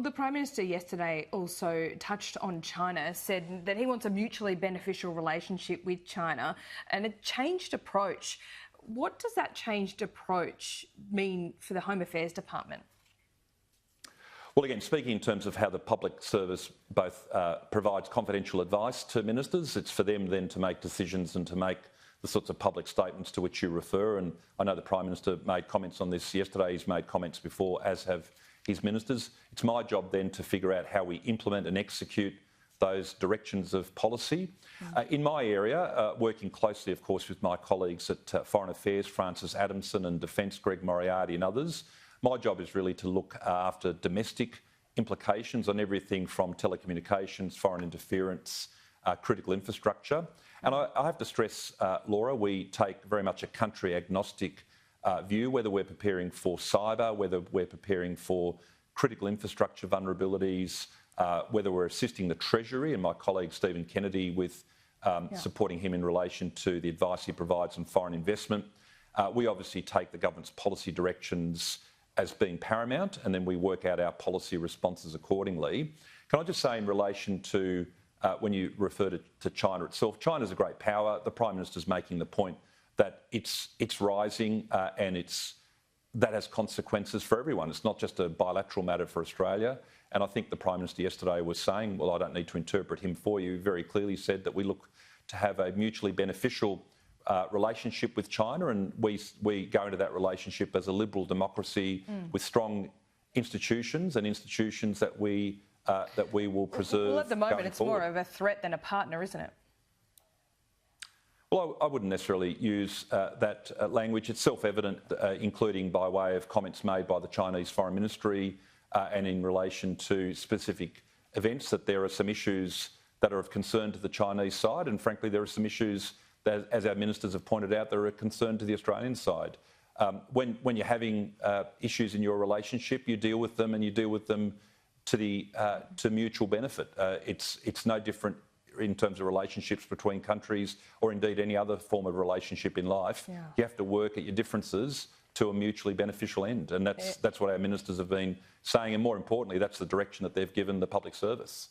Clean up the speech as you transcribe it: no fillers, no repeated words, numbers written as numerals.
The Prime Minister yesterday also touched on China, said that he wants a mutually beneficial relationship with China and a changed approach. What does that changed approach mean for the Home Affairs Department? Well, again, speaking in terms of how the public service both provides confidential advice to ministers, it's for them then to make decisions and to make the sorts of public statements to which you refer. And I know the Prime Minister made comments on this yesterday. He's made comments before, as have his ministers. It's my job then to figure out how we implement and execute those directions of policy. In my area, working closely, of course, with my colleagues at Foreign Affairs, Francis Adamson, and Defence, Greg Moriarty and others, my job is really to look after domestic implications on everything from telecommunications, foreign interference, critical infrastructure. And I have to stress, Laura, we take very much a country-agnostic view, whether we're preparing for cyber, whether we're preparing for critical infrastructure vulnerabilities, whether we're assisting the Treasury and my colleague Stephen Kennedy with supporting him in relation to the advice he provides on foreign investment. We obviously take the government's policy directions as being paramount, and then we work out our policy responses accordingly. Can I just say in relation to when you refer to China itself, China's a great power. The Prime Minister's making the point that it's rising and that has consequences for everyone. It's not just a bilateral matter for Australia. And I think the Prime Minister yesterday was saying, well, I don't need to interpret him for you, very clearly said that we look to have a mutually beneficial relationship with China, and we go into that relationship as a liberal democracy with strong institutions and institutions that we will preserve. Well, at the moment, it's forward. more of a threat than a partner, isn't it? Well, I wouldn't necessarily use that language. It's self-evident, including by way of comments made by the Chinese Foreign Ministry and in relation to specific events, that there are some issues that are of concern to the Chinese side, and frankly, there are some issues that, as our ministers have pointed out, that are a concern to the Australian side. When you're having issues in your relationship, you deal with them, and you deal with them to mutual benefit. It's no different in terms of relationships between countries or indeed any other form of relationship in life. Yeah. You have to work at your differences to a mutually beneficial end, and that's what our ministers have been saying, and more importantly, that's the direction that they've given the public service.